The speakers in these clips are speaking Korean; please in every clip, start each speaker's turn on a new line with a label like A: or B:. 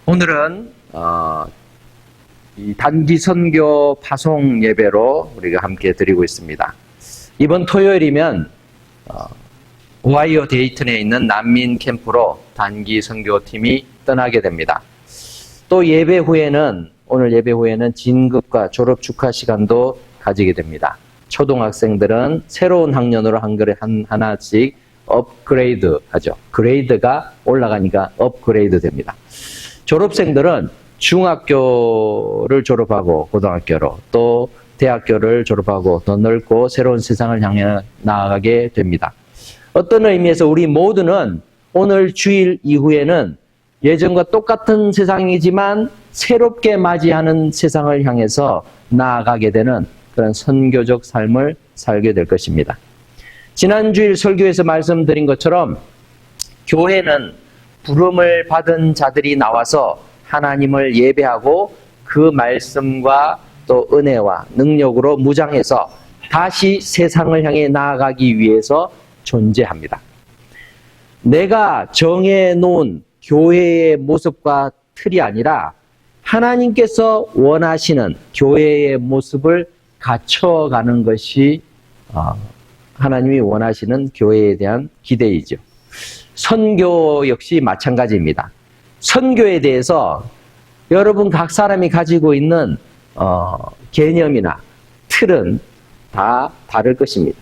A: 오늘은 이 단기 선교 파송 예배로 우리가 함께 드리고 있습니다. 이번 토요일이면 오하이오 데이튼에 있는 난민 캠프로 단기 선교팀이 떠나게 됩니다. 또 예배 후에는 오늘 예배 후에는 진급과 졸업 축하 시간도 가지게 됩니다. 초등학생들은 새로운 학년으로 하나씩 업그레이드 하죠. 그레이드가 올라가니까 업그레이드 됩니다. 졸업생들은 중학교를 졸업하고 고등학교로 또 대학교를 졸업하고 더 넓고 새로운 세상을 향해 나아가게 됩니다. 어떤 의미에서 우리 모두는 오늘 주일 이후에는 예전과 똑같은 세상이지만 새롭게 맞이하는 세상을 향해서 나아가게 되는 그런 선교적 삶을 살게 될 것입니다. 지난 주일 설교에서 말씀드린 것처럼 교회는 부름을 받은 자들이 나와서 하나님을 예배하고 그 말씀과 또 은혜와 능력으로 무장해서 다시 세상을 향해 나아가기 위해서 존재합니다. 내가 정해놓은 교회의 모습과 틀이 아니라 하나님께서 원하시는 교회의 모습을 갖춰가는 것이 하나님이 원하시는 교회에 대한 기대이죠. 선교 역시 마찬가지입니다. 선교에 대해서 여러분 각 사람이 가지고 있는 개념이나 틀은 다 다를 것입니다.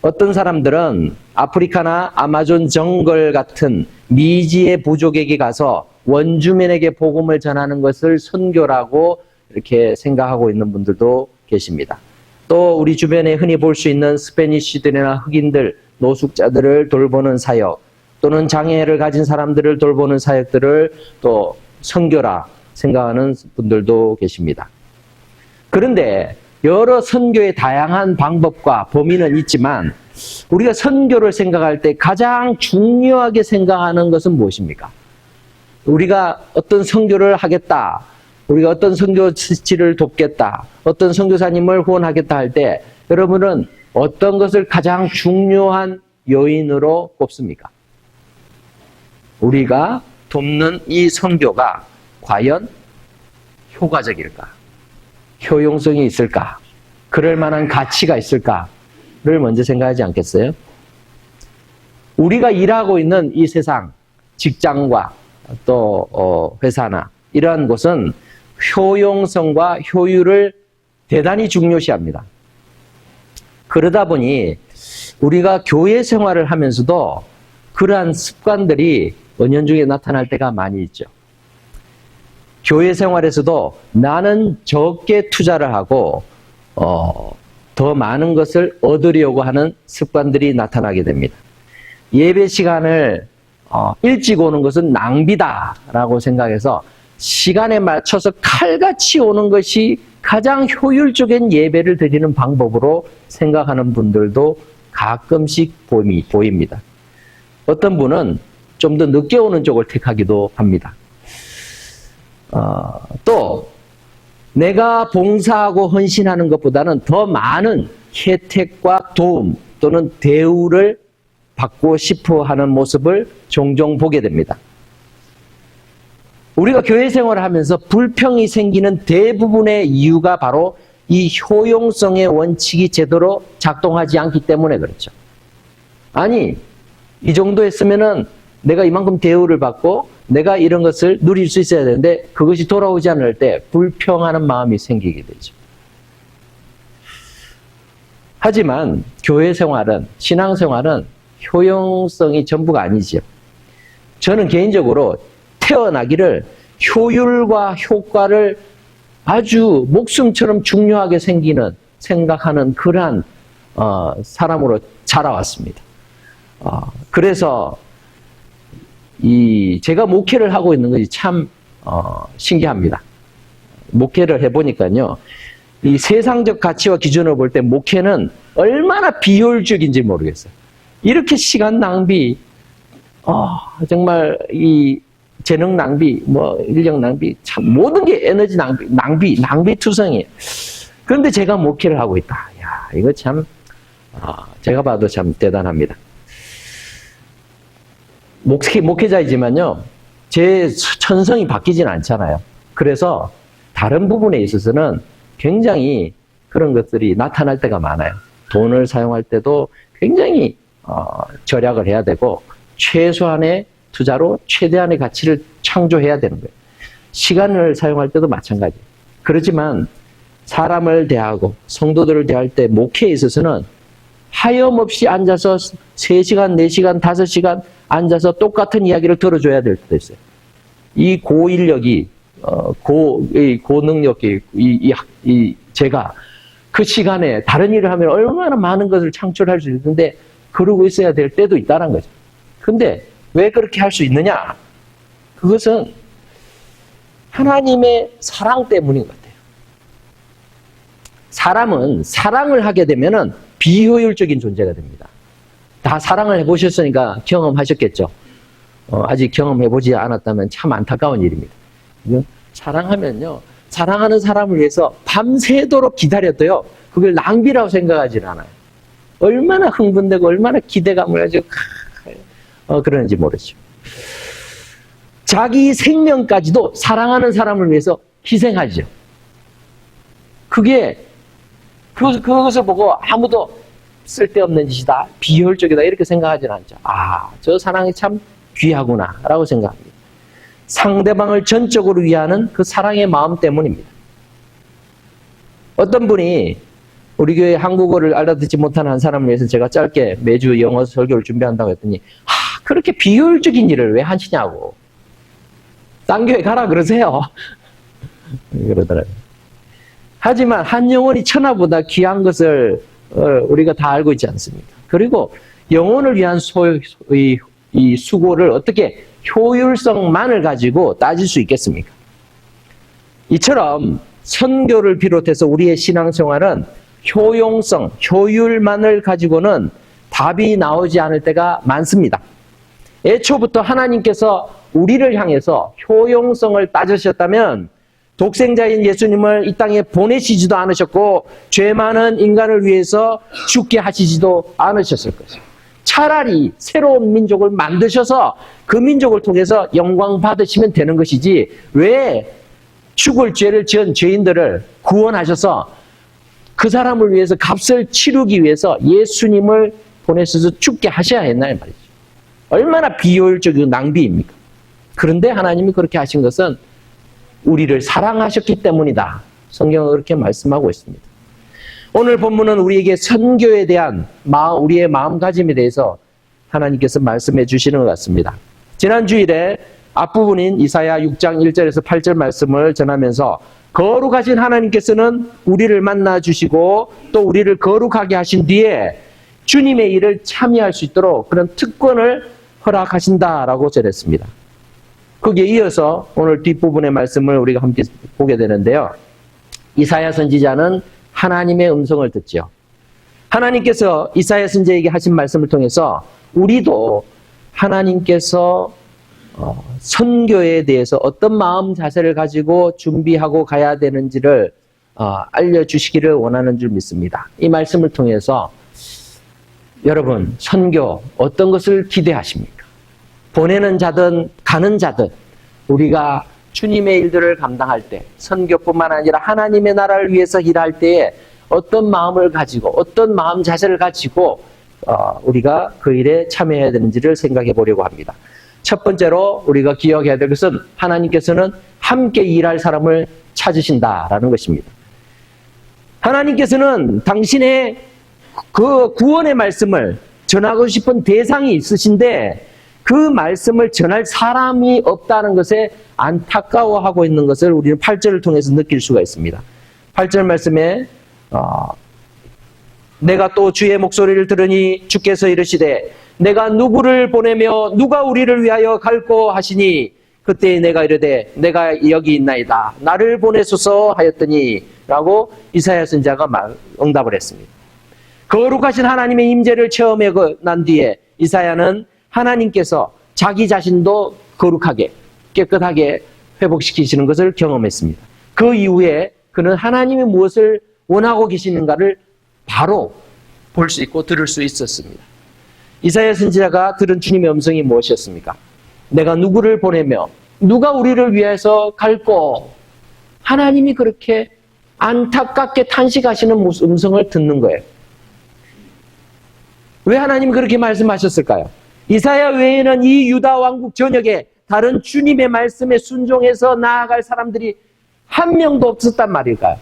A: 어떤 사람들은 아프리카나 아마존 정글 같은 미지의 부족에게 가서 원주민에게 복음을 전하는 것을 선교라고 이렇게 생각하고 있는 분들도 계십니다. 또 우리 주변에 흔히 볼 수 있는 스페니쉬들이나 흑인들, 노숙자들을 돌보는 사역 또는 장애를 가진 사람들을 돌보는 사역들을 또 선교라 생각하는 분들도 계십니다. 그런데 여러 선교의 다양한 방법과 범위는 있지만 우리가 선교를 생각할 때 가장 중요하게 생각하는 것은 무엇입니까? 우리가 어떤 선교를 하겠다, 우리가 어떤 선교지를 돕겠다, 어떤 선교사님을 후원하겠다 할 때 여러분은 어떤 것을 가장 중요한 요인으로 꼽습니까? 우리가 돕는 이 선교가 과연 효과적일까? 효용성이 있을까? 그럴 만한 가치가 있을까를 먼저 생각하지 않겠어요? 우리가 일하고 있는 이 세상, 직장과 또 회사나 이러한 곳은 효용성과 효율을 대단히 중요시합니다. 그러다 보니 우리가 교회 생활을 하면서도 그러한 습관들이 은연중에 나타날 때가 많이 있죠. 교회 생활에서도 나는 적게 투자를 하고 더 많은 것을 얻으려고 하는 습관들이 나타나게 됩니다. 예배 시간을 일찍 오는 것은 낭비다라고 생각해서 시간에 맞춰서 칼같이 오는 것이 가장 효율적인 예배를 드리는 방법으로 생각하는 분들도 가끔씩 보입니다. 어떤 분은 좀 더 늦게 오는 쪽을 택하기도 합니다. 또 내가 봉사하고 헌신하는 것보다는 더 많은 혜택과 도움 또는 대우를 받고 싶어 하는 모습을 종종 보게 됩니다. 우리가 교회 생활을 하면서 불평이 생기는 대부분의 이유가 바로 이 효용성의 원칙이 제대로 작동하지 않기 때문에 그렇죠. 아니, 이 정도 했으면은 내가 이만큼 대우를 받고 내가 이런 것을 누릴 수 있어야 되는데 그것이 돌아오지 않을 때 불평하는 마음이 생기게 되죠. 하지만 교회 생활은, 신앙 생활은 효용성이 전부가 아니죠. 저는 개인적으로 태어나기를 효율과 효과를 아주 목숨처럼 중요하게 생각하는 그러한 사람으로 자라왔습니다. 그래서 제가 목회를 하고 있는 것이 참 신기합니다. 목회를 해보니까요, 이 세상적 가치와 기준을 볼 때 목회는 얼마나 비효율적인지 모르겠어요. 이렇게 시간 낭비, 정말 이 재능 낭비, 인력 낭비, 참 모든 게 에너지 낭비 투성이에요. 그런데 제가 목회를 하고 있다. 야, 이거 참 제가 봐도 참 대단합니다. 목회자이지만요, 제 천성이 바뀌진 않잖아요. 그래서 다른 부분에 있어서는 굉장히 그런 것들이 나타날 때가 많아요. 돈을 사용할 때도 굉장히 절약을 해야 되고 최소한의 투자로 최대한의 가치를 창조해야 되는 거예요. 시간을 사용할 때도 마찬가지예요. 그렇지만 사람을 대하고 성도들을 대할 때 목회에 있어서는 하염없이 앉아서 3시간, 4시간, 5시간 앉아서 똑같은 이야기를 들어줘야 될 때도 있어요. 이 고인력이, 고능력이, 제가 그 시간에 다른 일을 하면 얼마나 많은 것을 창출할 수 있는데 그러고 있어야 될 때도 있다는 거죠. 근데 왜 그렇게 할 수 있느냐? 그것은 하나님의 사랑 때문인 것 같아요. 사람은 사랑을 하게 되면은 비효율적인 존재가 됩니다. 다 사랑을 해보셨으니까 경험하셨겠죠. 아직 경험해보지 않았다면 참 안타까운 일입니다. 사랑하면요, 사랑하는 사람을 위해서 밤새도록 기다렸도요, 그걸 낭비라고 생각하지는 않아요. 얼마나 흥분되고 얼마나 기대감을 가지고 그러는지 모르죠. 자기 생명까지도 사랑하는 사람을 위해서 희생하죠. 그것을 보고 아무도 쓸데없는 짓이다, 비효율적이다 이렇게 생각하지는 않죠. 저 사랑이 참 귀하구나 라고 생각합니다. 상대방을 전적으로 위하는 그 사랑의 마음 때문입니다. 어떤 분이 우리 교회 한국어를 알아듣지 못하는 한 사람을 위해서 제가 짧게 매주 영어 설교를 준비한다고 했더니 그렇게 비효율적인 일을 왜 하시냐고. 딴 교회 가라 그러세요. 그러더라고요. 하지만 한 영혼이 천하보다 귀한 것을 우리가 다 알고 있지 않습니까? 그리고 영혼을 위한 이 수고를 어떻게 효율성만을 가지고 따질 수 있겠습니까? 이처럼 선교를 비롯해서 우리의 신앙생활은 효용성, 효율만을 가지고는 답이 나오지 않을 때가 많습니다. 애초부터 하나님께서 우리를 향해서 효용성을 따지셨다면 독생자인 예수님을 이 땅에 보내시지도 않으셨고 죄 많은 인간을 위해서 죽게 하시지도 않으셨을 것이죠. 차라리 새로운 민족을 만드셔서 그 민족을 통해서 영광 받으시면 되는 것이지 왜 죽을 죄를 지은 죄인들을 구원하셔서 그 사람을 위해서 값을 치르기 위해서 예수님을 보내셔서 죽게 하셔야 했나요 말이죠. 얼마나 비효율적이고 낭비입니까? 그런데 하나님이 그렇게 하신 것은 우리를 사랑하셨기 때문이다. 성경은 그렇게 말씀하고 있습니다. 오늘 본문은 우리에게 선교에 대한 우리의 마음가짐에 대해서 하나님께서 말씀해 주시는 것 같습니다. 지난 주일에 앞부분인 이사야 6장 1절에서 8절 말씀을 전하면서 거룩하신 하나님께서는 우리를 만나 주시고 또 우리를 거룩하게 하신 뒤에 주님의 일을 참여할 수 있도록 그런 특권을 허락하신다라고 전했습니다. 거기에 이어서 오늘 뒷부분의 말씀을 우리가 함께 보게 되는데요. 이사야 선지자는 하나님의 음성을 듣죠. 하나님께서 이사야 선지자에게 하신 말씀을 통해서 우리도 하나님께서 선교에 대해서 어떤 마음 자세를 가지고 준비하고 가야 되는지를 알려주시기를 원하는 줄 믿습니다. 이 말씀을 통해서 여러분 선교 어떤 것을 기대하십니까? 보내는 자든 가는 자든 우리가 주님의 일들을 감당할 때 선교뿐만 아니라 하나님의 나라를 위해서 일할 때에 어떤 마음을 가지고 어떤 마음 자세를 가지고 우리가 그 일에 참여해야 되는지를 생각해 보려고 합니다. 첫 번째로 우리가 기억해야 될 것은 하나님께서는 함께 일할 사람을 찾으신다라는 것입니다. 하나님께서는 당신의 그 구원의 말씀을 전하고 싶은 대상이 있으신데 그 말씀을 전할 사람이 없다는 것에 안타까워하고 있는 것을 우리는 8절을 통해서 느낄 수가 있습니다. 8절 말씀에 내가 또 주의 목소리를 들으니 주께서 이르시되 내가 누구를 보내며 누가 우리를 위하여 갈꼬 하시니 그때 내가 이르되 내가 여기 있나이다 나를 보내소서 하였더니 라고 이사야 선지자가 응답을 했습니다. 거룩하신 하나님의 임재를 체험해 난 뒤에 이사야는 하나님께서 자기 자신도 거룩하게 깨끗하게 회복시키시는 것을 경험했습니다. 그 이후에 그는 하나님이 무엇을 원하고 계시는가를 바로 볼 수 있고 들을 수 있었습니다. 이사야 선지자가 들은 주님의 음성이 무엇이었습니까? 내가 누구를 보내며 누가 우리를 위해서 갈고? 하나님이 그렇게 안타깝게 탄식하시는 음성을 듣는 거예요. 왜 하나님이 그렇게 말씀하셨을까요? 이사야 외에는 이 유다 왕국 전역에 다른 주님의 말씀에 순종해서 나아갈 사람들이 한 명도 없었단 말일까요?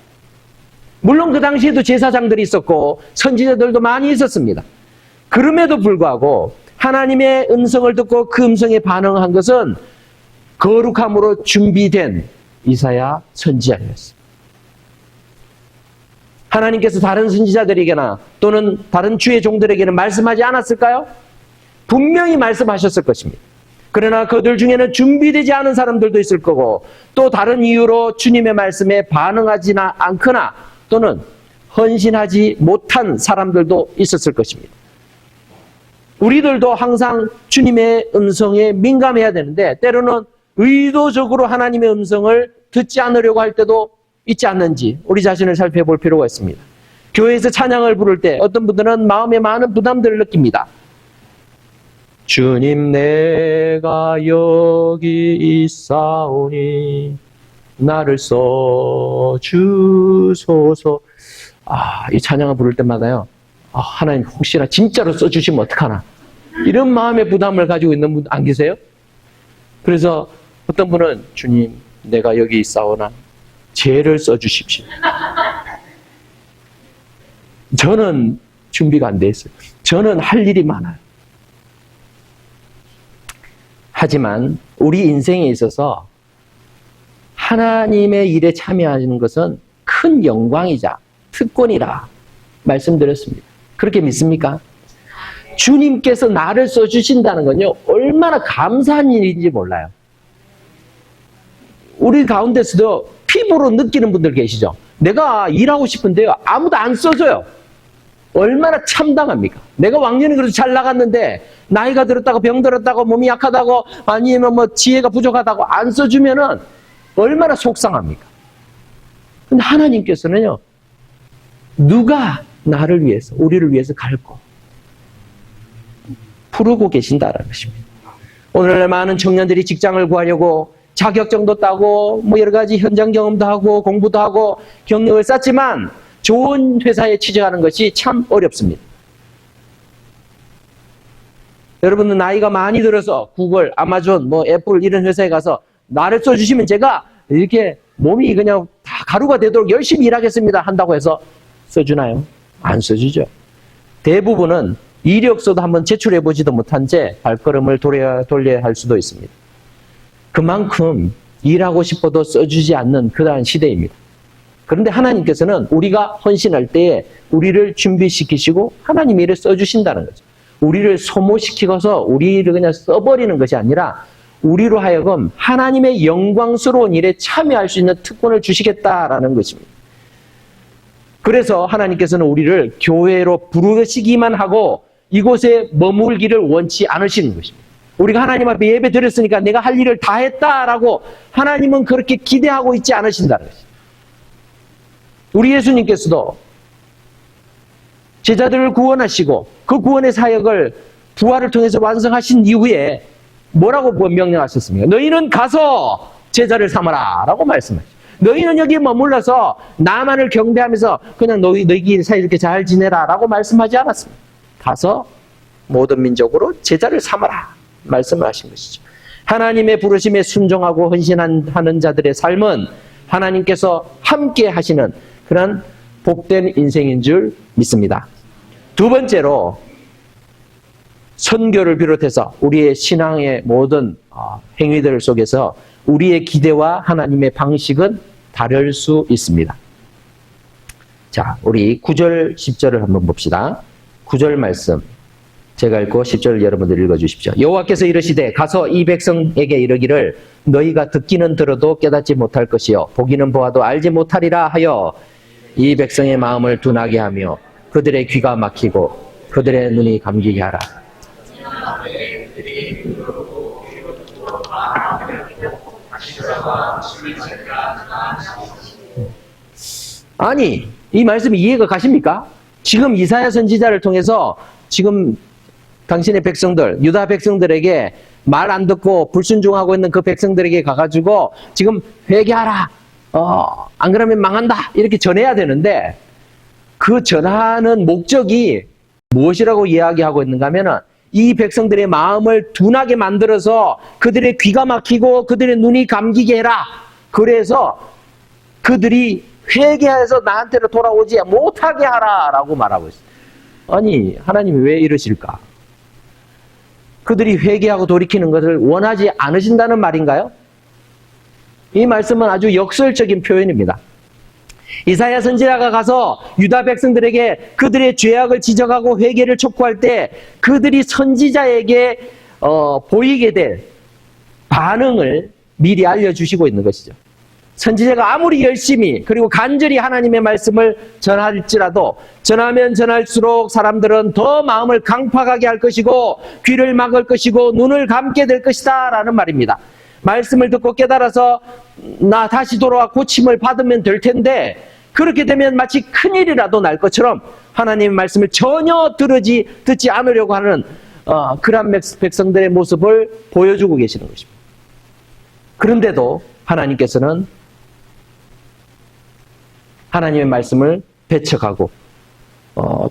A: 물론 그 당시에도 제사장들이 있었고 선지자들도 많이 있었습니다. 그럼에도 불구하고 하나님의 음성을 듣고 그 음성에 반응한 것은 거룩함으로 준비된 이사야 선지자였습니다. 하나님께서 다른 선지자들에게나 또는 다른 주의 종들에게는 말씀하지 않았을까요? 분명히 말씀하셨을 것입니다. 그러나 그들 중에는 준비되지 않은 사람들도 있을 거고 또 다른 이유로 주님의 말씀에 반응하지 않거나 또는 헌신하지 못한 사람들도 있었을 것입니다. 우리들도 항상 주님의 음성에 민감해야 되는데 때로는 의도적으로 하나님의 음성을 듣지 않으려고 할 때도 있지 않는지 우리 자신을 살펴볼 필요가 있습니다. 교회에서 찬양을 부를 때 어떤 분들은 마음에 많은 부담들을 느낍니다. 주님 내가 여기 있사오니 나를 써주소서. 이 찬양을 부를 때마다요. 하나님 혹시나 진짜로 써주시면 어떡하나. 이런 마음의 부담을 가지고 있는 분 안 계세요? 그래서 어떤 분은 주님 내가 여기 있사오나 죄를 써주십시오. 저는 준비가 안 돼 있어요. 저는 할 일이 많아요. 하지만 우리 인생에 있어서 하나님의 일에 참여하는 것은 큰 영광이자 특권이라 말씀드렸습니다. 그렇게 믿습니까? 주님께서 나를 써주신다는 건요, 얼마나 감사한 일인지 몰라요. 우리 가운데서도 피부로 느끼는 분들 계시죠? 내가 일하고 싶은데요, 아무도 안 써줘요. 얼마나 참담합니까? 내가 왕년에 그래도 잘 나갔는데 나이가 들었다고 병들었다고 몸이 약하다고 아니면 뭐 지혜가 부족하다고 안 써주면은 얼마나 속상합니까? 근데 하나님께서는요, 누가 나를 위해서, 우리를 위해서 갈고 부르고 계신다라는 것입니다. 오늘날 많은 청년들이 직장을 구하려고 자격증도 따고 뭐 여러 가지 현장 경험도 하고 공부도 하고 경력을 쌓지만 좋은 회사에 취직하는 것이 참 어렵습니다. 여러분은 나이가 많이 들어서 구글, 아마존, 뭐 애플 이런 회사에 가서 나를 써주시면 제가 이렇게 몸이 그냥 다 가루가 되도록 열심히 일하겠습니다 한다고 해서 써주나요? 안 써주죠. 대부분은 이력서도 한번 제출해보지도 못한 채 발걸음을 돌려야 할 수도 있습니다. 그만큼 일하고 싶어도 써주지 않는 그러한 시대입니다. 그런데 하나님께서는 우리가 헌신할 때에 우리를 준비시키시고 하나님 일을 써주신다는 거죠. 우리를 소모시키고서 우리를 그냥 써버리는 것이 아니라 우리로 하여금 하나님의 영광스러운 일에 참여할 수 있는 특권을 주시겠다라는 것입니다. 그래서 하나님께서는 우리를 교회로 부르시기만 하고 이곳에 머물기를 원치 않으시는 것입니다. 우리가 하나님 앞에 예배 드렸으니까 내가 할 일을 다 했다라고 하나님은 그렇게 기대하고 있지 않으신다는 것입니다. 우리 예수님께서도 제자들을 구원하시고 그 구원의 사역을 부활을 통해서 완성하신 이후에 뭐라고 명령하셨습니까? 너희는 가서 제자를 삼아라 라고 말씀하셨죠. 너희는 여기에 머물러서 나만을 경배하면서 그냥 너희끼리 사이 이렇게 잘 지내라 라고 말씀하지 않았습니다. 가서 모든 민족으로 제자를 삼아라 말씀을 하신 것이죠. 하나님의 부르심에 순종하고 헌신하는 자들의 삶은 하나님께서 함께 하시는 그런 복된 인생인 줄 믿습니다. 두 번째로 선교를 비롯해서 우리의 신앙의 모든 행위들 속에서 우리의 기대와 하나님의 방식은 다를 수 있습니다. 자, 우리 9절, 10절을 한번 봅시다. 9절 말씀 제가 읽고 10절 여러분들 읽어주십시오. 여호와께서 이르시되 가서 이 백성에게 이르기를 너희가 듣기는 들어도 깨닫지 못할 것이요 보기는 보아도 알지 못하리라 하여 이 백성의 마음을 둔하게 하며 그들의 귀가 막히고 그들의 눈이 감기게 하라. 아니, 이 말씀이 이해가 가십니까? 지금 이사야 선지자를 통해서 지금 당신의 백성들, 유다 백성들에게 말 안 듣고 불순종하고 있는 그 백성들에게 가가지고 지금 회개하라. 안 그러면 망한다. 이렇게 전해야 되는데 그 전하는 목적이 무엇이라고 이야기하고 있는가 하면은 이 백성들의 마음을 둔하게 만들어서 그들의 귀가 막히고 그들의 눈이 감기게 해라. 그래서 그들이 회개해서 나한테로 돌아오지 못하게 하라라고 말하고 있어요. 아니, 하나님이 왜 이러실까? 그들이 회개하고 돌이키는 것을 원하지 않으신다는 말인가요? 이 말씀은 아주 역설적인 표현입니다. 이사야 선지자가 가서 유다 백성들에게 그들의 죄악을 지적하고 회개를 촉구할 때 그들이 선지자에게 보이게 될 반응을 미리 알려주시고 있는 것이죠. 선지자가 아무리 열심히 그리고 간절히 하나님의 말씀을 전할지라도 전하면 전할수록 사람들은 더 마음을 강팍하게 할 것이고 귀를 막을 것이고 눈을 감게 될 것이다 라는 말입니다. 말씀을 듣고 깨달아서 나 다시 돌아와 고침을 받으면 될 텐데 그렇게 되면 마치 큰일이라도 날 것처럼 하나님의 말씀을 전혀 듣지 않으려고 하는 그런 백성들의 모습을 보여주고 계시는 것입니다. 그런데도 하나님께서는 하나님의 말씀을 배척하고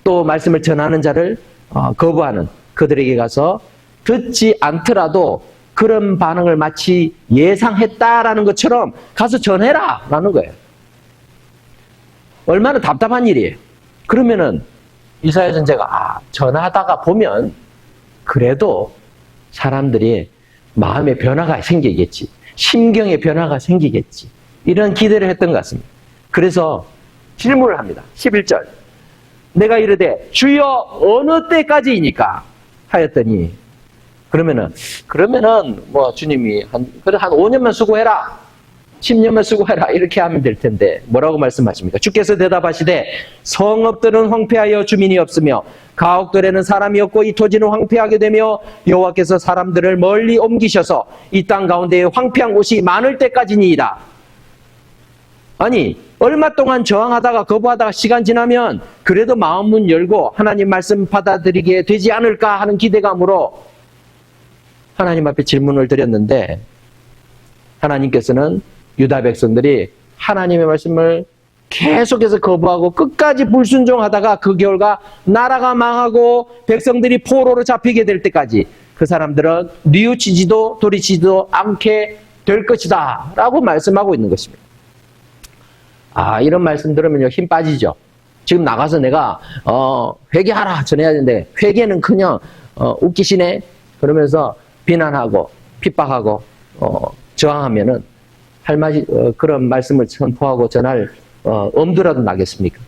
A: 또 말씀을 전하는 자를 거부하는 그들에게 가서 듣지 않더라도 그런 반응을 마치 예상했다라는 것처럼 가서 전해라 라는 거예요. 얼마나 답답한 일이에요. 그러면은 이사야 선지자가 전하다가 보면 그래도 사람들이 마음의 변화가 생기겠지. 심경의 변화가 생기겠지. 이런 기대를 했던 것 같습니다. 그래서 질문을 합니다. 11절. 내가 이르되 주여 어느 때까지이니까 하였더니 그러면은 뭐 주님이 한 5년만 수고해라. 10년만 수고해라. 이렇게 하면 될 텐데 뭐라고 말씀하십니까? 주께서 대답하시되 성읍들은 황폐하여 주민이 없으며 가옥들에는 사람이 없고 이 토지는 황폐하게 되며 여호와께서 사람들을 멀리 옮기셔서 이 땅 가운데에 황폐한 곳이 많을 때까지니이다. 아니 얼마 동안 저항하다가 거부하다가 시간 지나면 그래도 마음문 열고 하나님 말씀 받아들이게 되지 않을까 하는 기대감으로 하나님 앞에 질문을 드렸는데 하나님께서는 유다 백성들이 하나님의 말씀을 계속해서 거부하고 끝까지 불순종하다가 그 결과 나라가 망하고 백성들이 포로로 잡히게 될 때까지 그 사람들은 뉘우치지도 돌이치지도 않게 될 것이다 라고 말씀하고 있는 것입니다. 이런 말씀 들으면 힘 빠지죠. 지금 나가서 내가 회개하라 전해야 되는데 회개는 그냥 웃기시네 그러면서 비난하고 핍박하고 저항하면은 그런 말씀을 선포하고 전할 엄두라도 나겠습니까?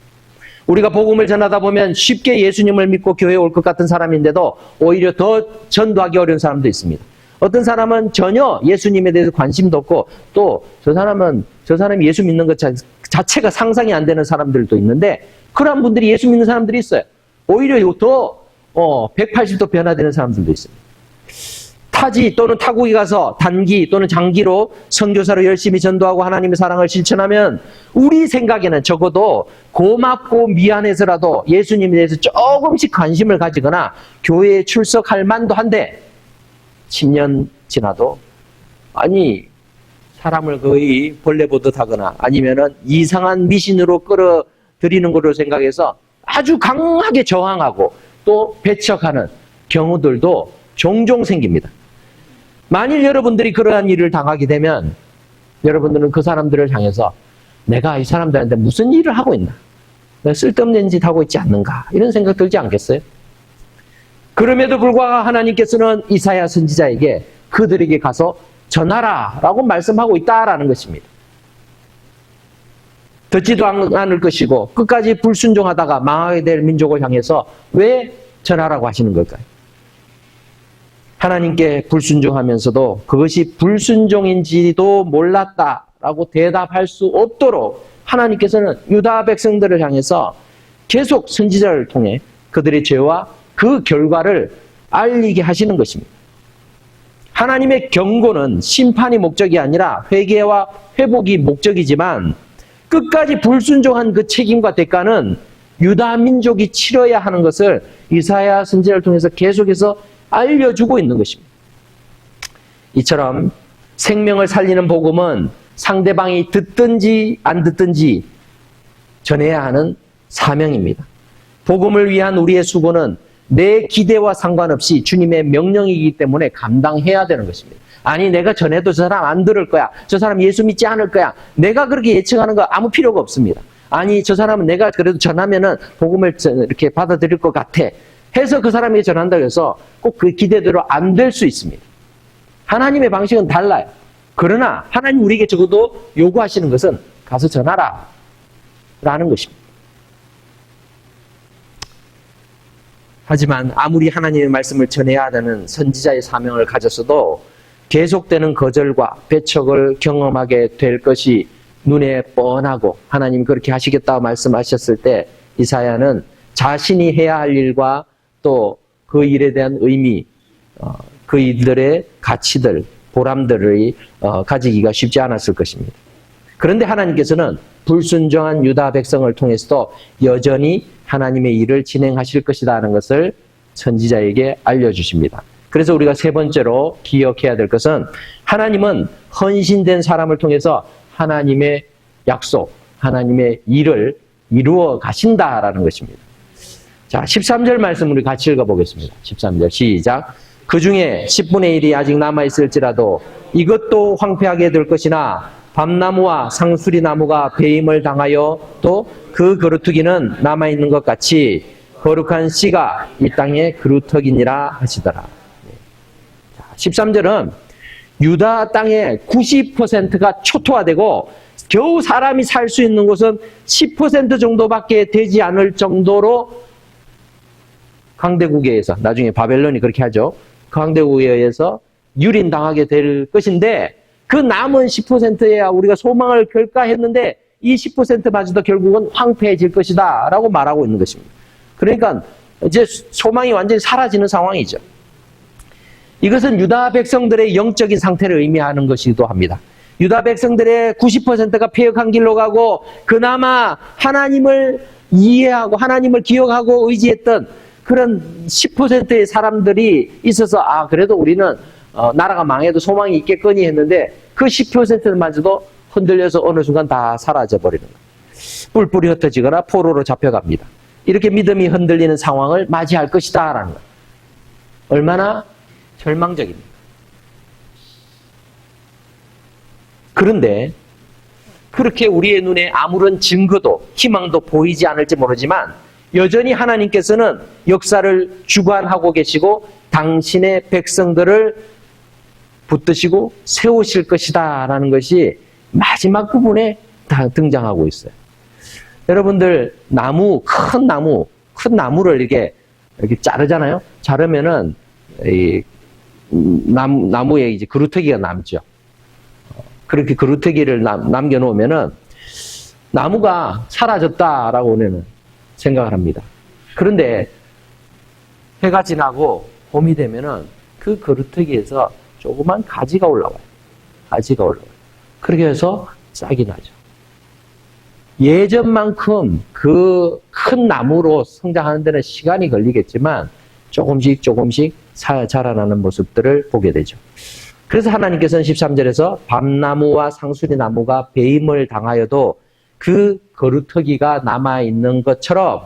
A: 우리가 복음을 전하다 보면 쉽게 예수님을 믿고 교회에 올 것 같은 사람인데도 오히려 더 전도하기 어려운 사람도 있습니다. 어떤 사람은 전혀 예수님에 대해서 관심도 없고 또 저 사람이 예수 믿는 것 자체가 상상이 안 되는 사람들도 있는데 그런 분들이 예수 믿는 사람들이 있어요. 오히려 더 180도 변화되는 사람들도 있습니다. 타지 또는 타국에 가서 단기 또는 장기로 선교사로 열심히 전도하고 하나님의 사랑을 실천하면 우리 생각에는 적어도 고맙고 미안해서라도 예수님에 대해서 조금씩 관심을 가지거나 교회에 출석할 만도 한데 10년 지나도 사람을 거의 벌레 보듯 하거나 아니면은 이상한 미신으로 끌어들이는 것으로 생각해서 아주 강하게 저항하고 또 배척하는 경우들도 종종 생깁니다. 만일 여러분들이 그러한 일을 당하게 되면 여러분들은 그 사람들을 향해서 내가 이 사람들한테 무슨 일을 하고 있나? 내가 쓸데없는 짓 하고 있지 않는가? 이런 생각 들지 않겠어요? 그럼에도 불구하고 하나님께서는 이사야 선지자에게 그들에게 가서 전하라 라고 말씀하고 있다라는 것입니다. 듣지도 않을 것이고 끝까지 불순종하다가 망하게 될 민족을 향해서 왜 전하라고 하시는 걸까요? 하나님께 불순종하면서도 그것이 불순종인지도 몰랐다라고 대답할 수 없도록 하나님께서는 유다 백성들을 향해서 계속 선지자를 통해 그들의 죄와 그 결과를 알리게 하시는 것입니다. 하나님의 경고는 심판이 목적이 아니라 회개와 회복이 목적이지만 끝까지 불순종한 그 책임과 대가는 유다 민족이 치러야 하는 것을 이사야 선지자를 통해서 계속해서 알려주고 있는 것입니다. 이처럼 생명을 살리는 복음은 상대방이 듣든지 안 듣든지 전해야 하는 사명입니다. 복음을 위한 우리의 수고는 내 기대와 상관없이 주님의 명령이기 때문에 감당해야 되는 것입니다. 아니, 내가 전해도 저 사람 안 들을 거야. 저 사람 예수 믿지 않을 거야. 내가 그렇게 예측하는 거 아무 필요가 없습니다. 아니, 저 사람은 내가 그래도 전하면은 복음을 이렇게 받아들일 것 같아 해서 그 사람에게 전한다고 해서 꼭 그 기대대로 안 될 수 있습니다. 하나님의 방식은 달라요. 그러나 하나님 우리에게 적어도 요구하시는 것은 가서 전하라 라는 것입니다. 하지만 아무리 하나님의 말씀을 전해야 하는 선지자의 사명을 가졌어도 계속되는 거절과 배척을 경험하게 될 것이 눈에 뻔하고 하나님 그렇게 하시겠다고 말씀하셨을 때 이사야는 자신이 해야 할 일과 또 그 일에 대한 의미, 그 일들의 가치들, 보람들을 가지기가 쉽지 않았을 것입니다. 그런데 하나님께서는 불순종한 유다 백성을 통해서도 여전히 하나님의 일을 진행하실 것이다 하는 것을 선지자에게 알려주십니다. 그래서 우리가 세 번째로 기억해야 될 것은 하나님은 헌신된 사람을 통해서 하나님의 약속, 하나님의 일을 이루어 가신다라는 것입니다. 자, 13절 말씀 우리 같이 읽어보겠습니다. 13절 시작. 그 중에 10분의 1이 아직 남아있을지라도 이것도 황폐하게 될 것이나 밤나무와 상수리나무가 배임을 당하여 또 그 그루터기는 남아있는 것 같이 거룩한 씨가 이 땅에 그루터기니라 하시더라. 13절은 유다 땅의 90%가 초토화되고 겨우 사람이 살 수 있는 곳은 10% 정도밖에 되지 않을 정도로 강대국에 의해서, 나중에 바벨론이 그렇게 하죠. 강대국에 의해서 유린당하게 될 것인데 그 남은 10%에야 우리가 소망을 걸까 했는데 이 10%마저도 결국은 황폐해질 것이다 라고 말하고 있는 것입니다. 그러니까 이제 소망이 완전히 사라지는 상황이죠. 이것은 유다 백성들의 영적인 상태를 의미하는 것이기도 합니다. 유다 백성들의 90%가 패역한 길로 가고 그나마 하나님을 이해하고 하나님을 기억하고 의지했던 그런 10%의 사람들이 있어서 그래도 우리는 나라가 망해도 소망이 있겠거니 했는데 그 10%마저도 흔들려서 어느 순간 다 사라져버리는 거예요. 뿔뿔이 흩어지거나 포로로 잡혀갑니다. 이렇게 믿음이 흔들리는 상황을 맞이할 것이다 라는 거예요. 얼마나 절망적입니다. 그런데 그렇게 우리의 눈에 아무런 증거도 희망도 보이지 않을지 모르지만 여전히 하나님께서는 역사를 주관하고 계시고 당신의 백성들을 붙드시고 세우실 것이다 라는 것이 마지막 부분에 다 등장하고 있어요. 여러분들 큰 나무를 이렇게 자르잖아요. 자르면은 이 나무에 이제 그루터기가 남죠. 그렇게 그루터기를 남겨놓으면은 나무가 사라졌다라고 우리는 생각을 합니다. 그런데 해가 지나고 봄이 되면은 그 그루터기에서 조그만 가지가 올라와요. 그렇게 해서 싹이 나죠. 예전만큼 그 큰 나무로 성장하는 데는 시간이 걸리겠지만 조금씩 자라나는 모습들을 보게 되죠. 그래서 하나님께서는 13절에서 밤나무와 상수리나무가 배임을 당하여도 그 거루터기가 남아있는 것처럼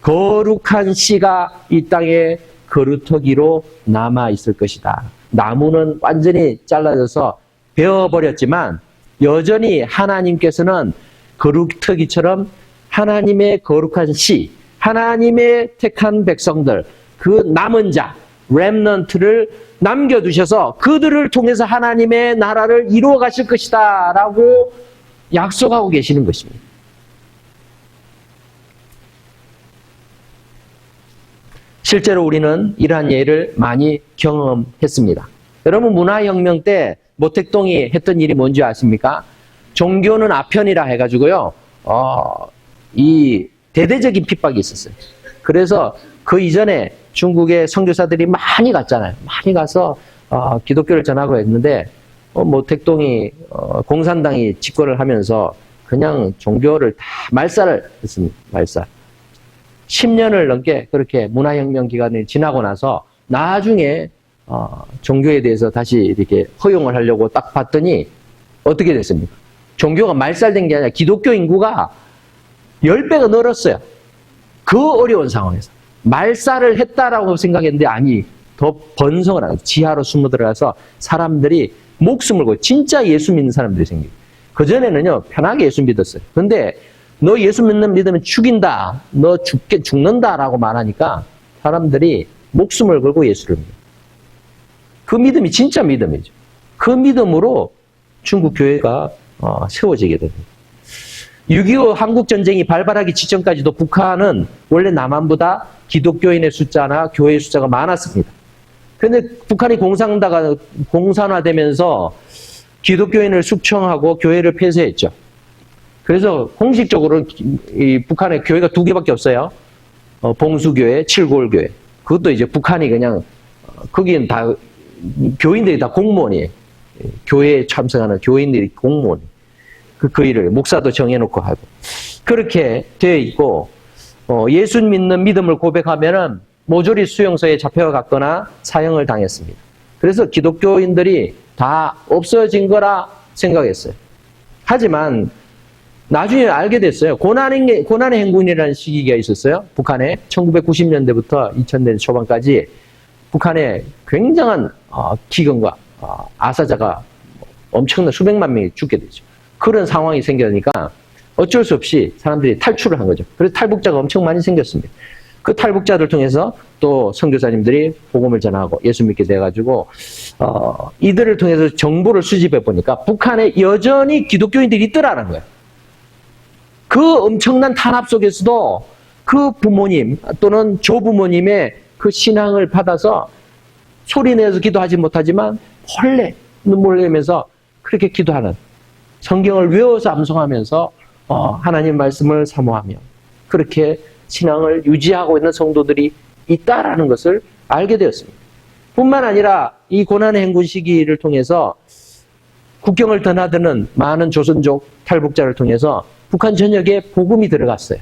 A: 거룩한 씨가 이 땅에 거루터기로 남아있을 것이다. 나무는 완전히 잘라져서 베어버렸지만 여전히 하나님께서는 거루터기처럼 하나님의 거룩한 씨, 하나님의 택한 백성들, 그 남은 자, 렘넌트를 남겨두셔서 그들을 통해서 하나님의 나라를 이루어 가실 것이다 라고 약속하고 계시는 것입니다. 실제로 우리는 이러한 예를 많이 경험했습니다. 여러분 문화혁명 때 모택동이 했던 일이 뭔지 아십니까? 종교는 아편이라 해가지고요. 이 대대적인 핍박이 있었어요. 그래서 그 이전에 중국의 선교사들이 많이 갔잖아요. 많이 가서 기독교를 전하고 했는데 모택동이 공산당이 집권을 하면서 그냥 종교를 다 말살을 했습니다. 말살. 10년을 넘게 그렇게 문화혁명 기간이 지나고 나서 나중에 종교에 대해서 다시 이렇게 허용을 하려고 딱 봤더니 어떻게 됐습니까? 종교가 말살된 게 아니라 기독교 인구가 10배가 늘었어요. 그 어려운 상황에서. 말살을 했다라고 생각했는데 아니, 더 번성을 하고 지하로 숨어 들어가서 사람들이 목숨을 걸고 진짜 예수 믿는 사람들이 생겨요. 그전에는요, 편하게 예수 믿었어요. 근데 너 예수 믿으면 죽인다. 너 죽는다라고 말하니까 사람들이 목숨을 걸고 예수를 믿어요. 그 믿음이 진짜 믿음이죠. 그 믿음으로 중국 교회가 세워지게 됩니다. 6.25 한국전쟁이 발발하기 직전까지도 북한은 원래 남한보다 기독교인의 숫자나 교회의 숫자가 많았습니다. 그런데 북한이 공산화되면서 기독교인을 숙청하고 교회를 폐쇄했죠. 그래서 공식적으로 이 북한에 교회가 2개밖에 없어요. 봉수교회, 칠골교회. 그것도 이제 북한이 그냥 거기는 다 교인들이 다 공무원이에요. 교회에 참석하는 교인들이 공무원. 그 일을 목사도 정해놓고 하고 그렇게 되어 있고 예수 믿는 믿음을 고백하면은 모조리 수용소에 잡혀갔거나 사형을 당했습니다. 그래서 기독교인들이 다 없어진 거라 생각했어요. 하지만 나중에 알게 됐어요. 고난의 행군이라는 시기가 있었어요. 북한에 1990년대부터 2000년대 초반까지 북한에 굉장한 기근과 아사자가 엄청난 수백만 명이 죽게 되죠. 그런 상황이 생기니까 어쩔 수 없이 사람들이 탈출을 한 거죠. 그래서 탈북자가 엄청 많이 생겼습니다. 그 탈북자들 통해서 또 선교사님들이 복음을 전하고 예수 믿게 돼가지고 이들을 통해서 정보를 수집해 보니까 북한에 여전히 기독교인들이 있더라는 거예요. 그 엄청난 탄압 속에서도 그 부모님 또는 조부모님의 그 신앙을 받아서 소리내서 기도하지 못하지만 헐레 눈물 흘리면서 그렇게 기도하는 성경을 외워서 암송하면서 하나님 말씀을 사모하며 그렇게 신앙을 유지하고 있는 성도들이 있다라는 것을 알게 되었습니다. 뿐만 아니라 이 고난의 행군 시기를 통해서 국경을 드나드는 많은 조선족 탈북자를 통해서 북한 전역에 복음이 들어갔어요.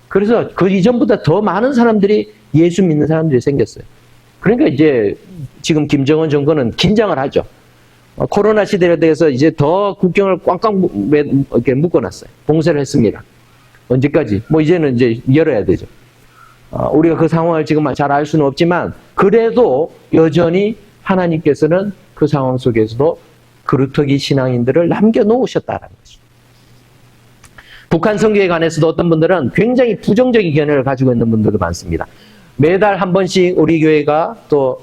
A: 그래서 그 이전보다 더 많은 사람들이 예수 믿는 사람들이 생겼어요. 그러니까 이제 지금 김정은 정권은 긴장을 하죠. 코로나 시대에 대해서 이제 더 국경을 꽝꽝 이렇게 묶어놨어요. 봉쇄를 했습니다. 언제까지? 이제는 이제 열어야 되죠. 우리가 그 상황을 지금 잘 알 수는 없지만 그래도 여전히 하나님께서는 그 상황 속에서도 그루터기 신앙인들을 남겨놓으셨다는 것이죠. 북한 선교에 관해서도 어떤 분들은 굉장히 부정적인 견해를 가지고 있는 분들도 많습니다. 매달 한 번씩 우리 교회가 또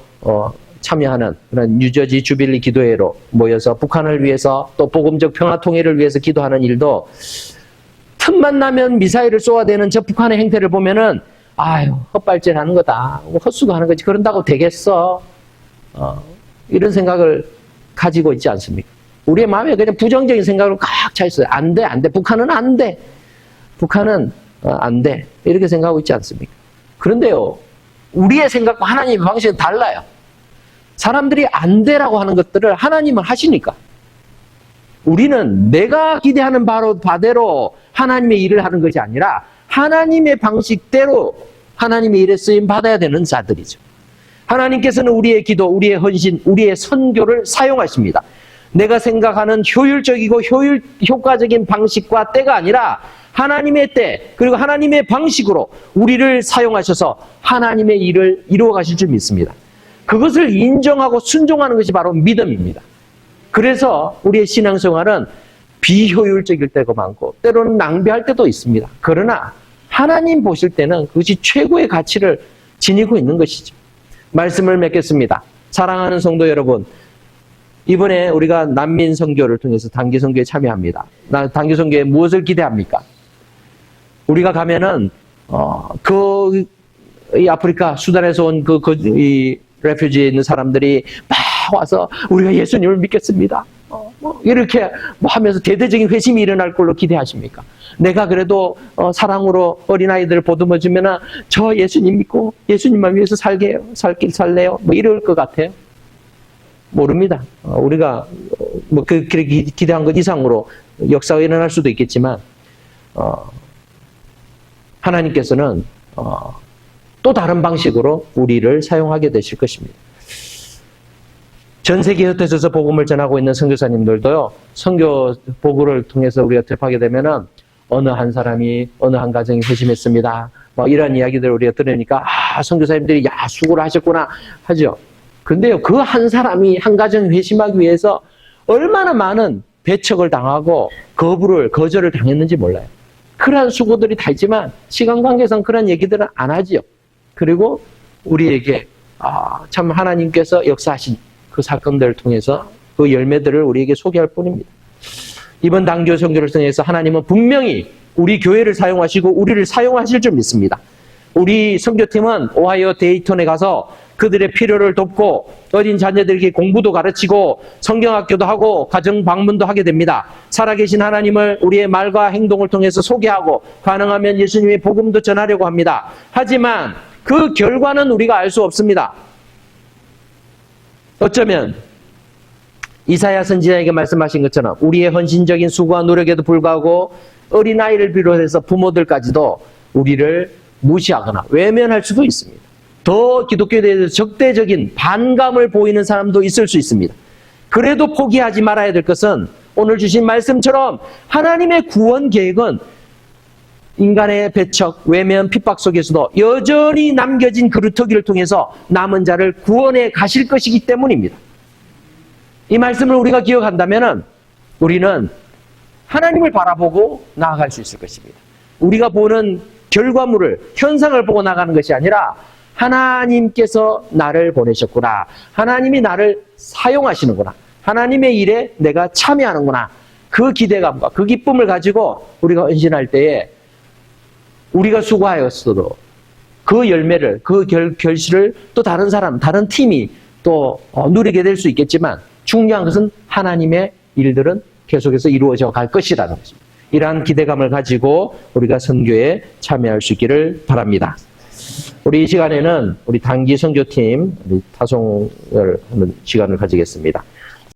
A: 참여하는 그런 뉴저지 주빌리 기도회로 모여서 북한을 위해서 또 복음적 평화 통일을 위해서 기도하는 일도 틈만 나면 미사일을 쏘아대는 저 북한의 행태를 보면은 아유 헛발질하는 거다, 헛수고하는 거지 그런다고 되겠어 이런 생각을 가지고 있지 않습니까? 우리의 마음에 그냥 부정적인 생각으로 꽉 차 있어요. 안 돼, 안 돼. 북한은 안 돼. 북한은 안 돼. 이렇게 생각하고 있지 않습니까? 그런데요, 우리의 생각과 하나님의 방식은 달라요. 사람들이 안 되라고 하는 것들을 하나님은 하시니까. 우리는 내가 기대하는 바대로 하나님의 일을 하는 것이 아니라 하나님의 방식대로 하나님의 일에 쓰임 받아야 되는 자들이죠. 하나님께서는 우리의 기도, 우리의 헌신, 우리의 선교를 사용하십니다. 내가 생각하는 효율적이고 효과적인 방식과 때가 아니라 하나님의 때 그리고 하나님의 방식으로 우리를 사용하셔서 하나님의 일을 이루어 가실 줄 믿습니다. 그것을 인정하고 순종하는 것이 바로 믿음입니다. 그래서 우리의 신앙생활은 비효율적일 때가 많고 때로는 낭비할 때도 있습니다. 그러나 하나님 보실 때는 그것이 최고의 가치를 지니고 있는 것이죠. 말씀을 맺겠습니다. 사랑하는 성도 여러분, 이번에 우리가 난민 선교를 통해서 단기 선교에 참여합니다. 단기 선교에 무엇을 기대합니까? 우리가 가면은 이 아프리카 수단에서 온 이 레퓨지에 있는 사람들이 막 와서 우리가 예수님을 믿겠습니다. 이렇게 하면서 대대적인 회심이 일어날 걸로 기대하십니까? 내가 그래도 사랑으로 어린아이들을 보듬어주면 저 예수님 믿고 예수님만 위해서 살래요? 이럴 것 같아요. 모릅니다. 우리가 그렇게 기대한 것 이상으로 역사가 일어날 수도 있겠지만 하나님께서는 또 다른 방식으로 우리를 사용하게 되실 것입니다. 전 세계에 흩어져서 복음을 전하고 있는 선교사님들도요, 선교 보고를 통해서 우리가 접하게 되면은 어느 한 사람이 어느 한 가정이 회심했습니다. 뭐 이런 이야기들을 우리가 들으니까 선교사님들이 수고를 하셨구나 하죠. 근데요, 그 한 사람이 한 가정 회심하기 위해서 얼마나 많은 배척을 당하고 거절을 당했는지 몰라요. 그러한 수고들이 다 있지만 시간 관계상 그런 얘기들은 안 하지요. 그리고 우리에게 참 하나님께서 역사하신 그 사건들을 통해서 그 열매들을 우리에게 소개할 뿐입니다. 이번 단교 선교를 통해서 하나님은 분명히 우리 교회를 사용하시고 우리를 사용하실 줄 믿습니다. 우리 선교팀은 오하이오 데이턴에 가서 그들의 필요를 돕고 어린 자녀들에게 공부도 가르치고 성경학교도 하고 가정 방문도 하게 됩니다. 살아계신 하나님을 우리의 말과 행동을 통해서 소개하고 가능하면 예수님의 복음도 전하려고 합니다. 하지만 그 결과는 우리가 알 수 없습니다. 어쩌면 이사야 선지자에게 말씀하신 것처럼 우리의 헌신적인 수고와 노력에도 불구하고 어린아이를 비롯해서 부모들까지도 우리를 무시하거나 외면할 수도 있습니다. 더 기독교에 대해서 적대적인 반감을 보이는 사람도 있을 수 있습니다. 그래도 포기하지 말아야 될 것은 오늘 주신 말씀처럼 하나님의 구원 계획은 인간의 배척, 외면, 핍박 속에서도 여전히 남겨진 그루터기를 통해서 남은 자를 구원해 가실 것이기 때문입니다. 이 말씀을 우리가 기억한다면 우리는 하나님을 바라보고 나아갈 수 있을 것입니다. 우리가 보는 결과물을, 현상을 보고 나가는 것이 아니라 하나님께서 나를 보내셨구나. 하나님이 나를 사용하시는구나. 하나님의 일에 내가 참여하는구나. 그 기대감과 그 기쁨을 가지고 우리가 헌신할 때에 우리가 수고하였어도 그 열매를, 그 결실을 또 다른 사람, 다른 팀이 또 누리게 될 수 있겠지만 중요한 것은 하나님의 일들은 계속해서 이루어져 갈 것이라는 것입니다. 이러한 기대감을 가지고 우리가 선교에 참여할 수 있기를 바랍니다. 우리 이 시간에는 우리 단기 선교팀 우리 타송을 하는 시간을 가지겠습니다.